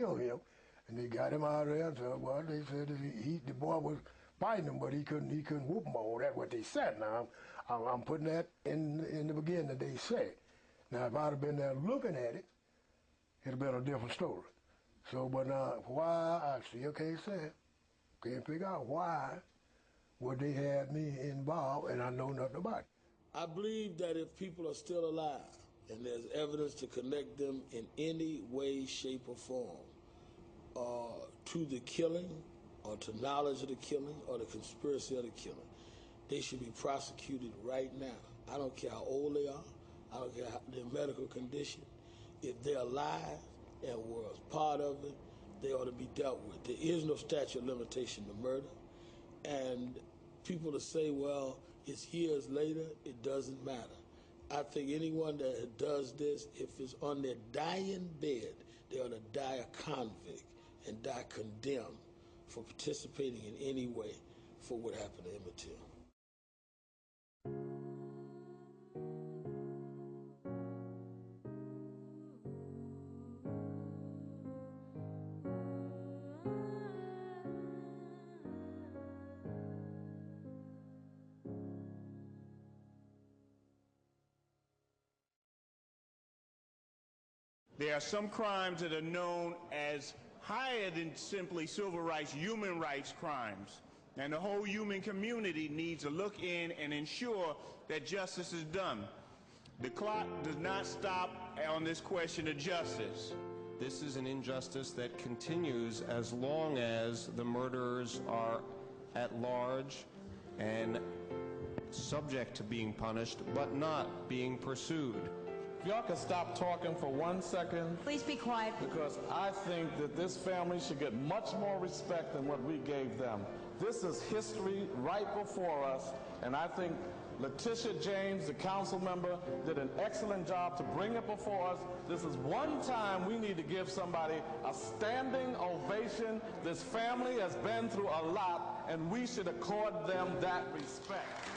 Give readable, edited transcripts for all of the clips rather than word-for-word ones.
kill him. And they got him out of there. So, well, they said the boy was fighting him, but he couldn't whoop him all. That's what they said. Now, I'm putting that in the beginning that they said. Now, if I'd have been there looking at it, it'd have been a different story. So, but now, why, I still can't say it. Can't figure out why would they have me involved, and I know nothing about it. I believe that if people are still alive and there's evidence to connect them in any way, shape, or form to the killing or to knowledge of the killing or the conspiracy of the killing, they should be prosecuted right now. I don't care how old they are. I don't care their medical condition. If they're alive and was part of it, they ought to be dealt with. There is no statute of limitation to murder. And people to say, well, it's years later, it doesn't matter. I think anyone that does this, if it's on their dying bed, they ought to die a convict and die condemned for participating in any way for what happened to Emmett Till. There are some crimes that are known as higher than simply civil rights, human rights crimes. And the whole human community needs to look in and ensure that justice is done. The clock does not stop on this question of justice. This is an injustice that continues as long as the murderers are at large and subject to being punished, but not being pursued. If y'all could stop talking for 1 second. Please be quiet. Because I think that this family should get much more respect than what we gave them. This is history right before us, and I think Letitia James, the council member, did an excellent job to bring it before us. This is one time we need to give somebody a standing ovation. This family has been through a lot, and we should accord them that respect.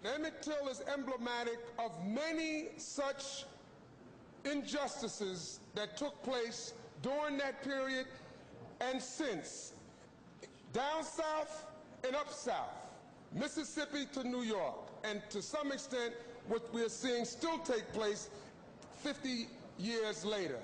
Emmett Till is emblematic of many such injustices that took place during that period and since. Down south and up south, Mississippi to New York, and to some extent what we're seeing still take place 50 years later.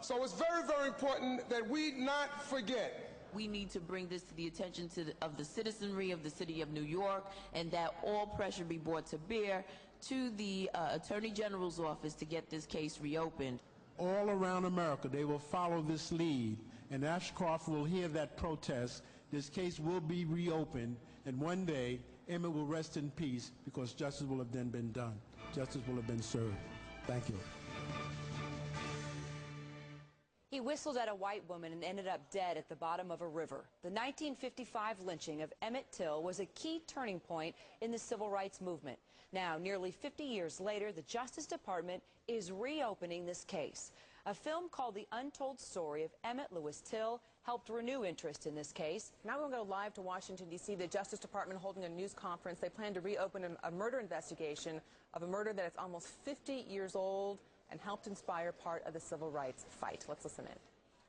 So it's very, very important that we not forget. We need to bring this to the attention of the citizenry of the city of New York, and that all pressure be brought to bear to the Attorney General's office to get this case reopened. All around America, they will follow this lead, and Ashcroft will hear that protest. This case will be reopened, and one day, Emmett will rest in peace because justice will have then been done. Justice will have been served. Thank you. He whistled at a white woman and ended up dead at the bottom of a river. The 1955 lynching of Emmett Till was a key turning point in the civil rights movement. Now, nearly 50 years later, the Justice Department is reopening this case. A film called The Untold Story of Emmett Lewis Till helped renew interest in this case. Now we're going to go live to Washington, D.C. The Justice Department holding a news conference. They plan to reopen a murder investigation of a murder that is almost 50 years old and helped inspire part of the civil rights fight. Let's listen in.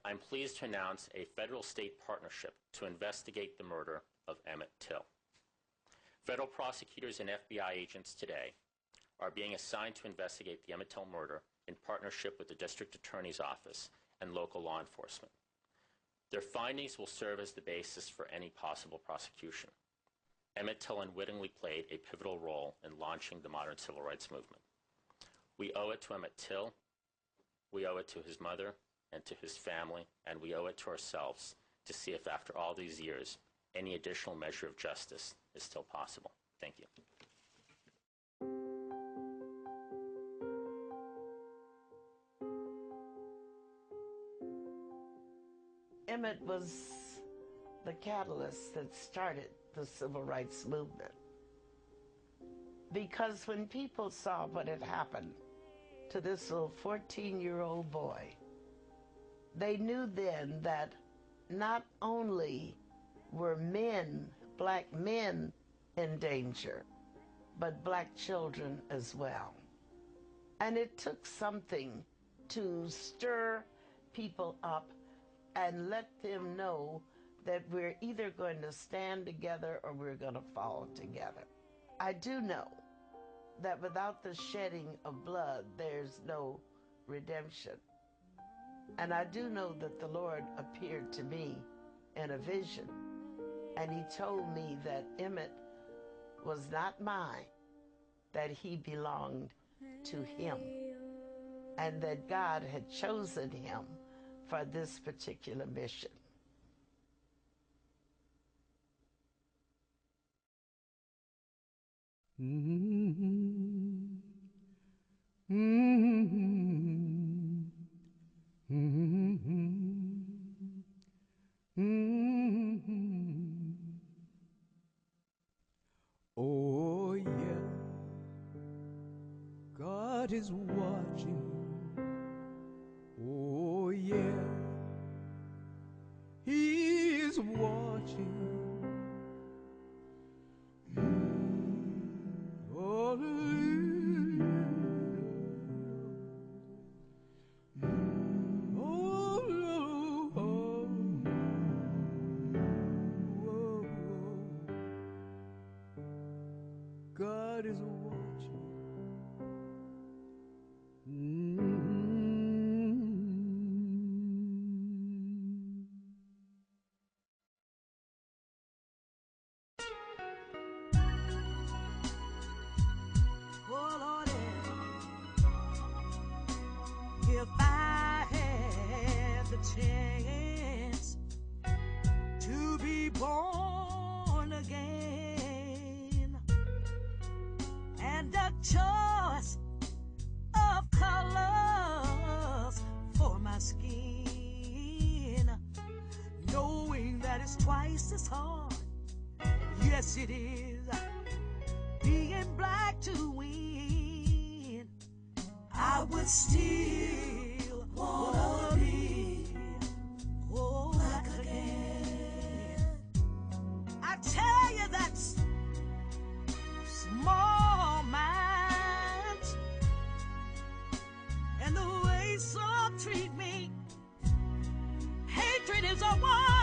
I'm pleased to announce a federal-state partnership to investigate the murder of Emmett Till. Federal prosecutors and FBI agents today are being assigned to investigate the Emmett Till murder in partnership with the District Attorney's Office and local law enforcement. Their findings will serve as the basis for any possible prosecution. Emmett Till unwittingly played a pivotal role in launching the modern civil rights movement. We owe it to Emmett Till, we owe it to his mother and to his family, and we owe it to ourselves to see if after all these years, any additional measure of justice is still possible. Thank you. Emmett was the catalyst that started the civil rights movement. Because when people saw what had happened to this little 14-year-old boy. They knew then that not only were men, black men, in danger, but black children as well. And it took something to stir people up and let them know that we're either going to stand together or we're going to fall together. I do know that without the shedding of blood, there's no redemption. And I do know that the Lord appeared to me in a vision, and he told me that Emmett was not mine, that he belonged to him, and that God had chosen him for this particular mission. Oh yeah, God is watching. Oh yeah, He is watching. Oh, God is watching. Oh Lord, if I had the chance to be born again, and a choice of colors for my skin, knowing that it's twice as hard, yes it is, being black to win, I would still wanna be black again. I tell you that's small minds, and the way some treat me, hatred is a one.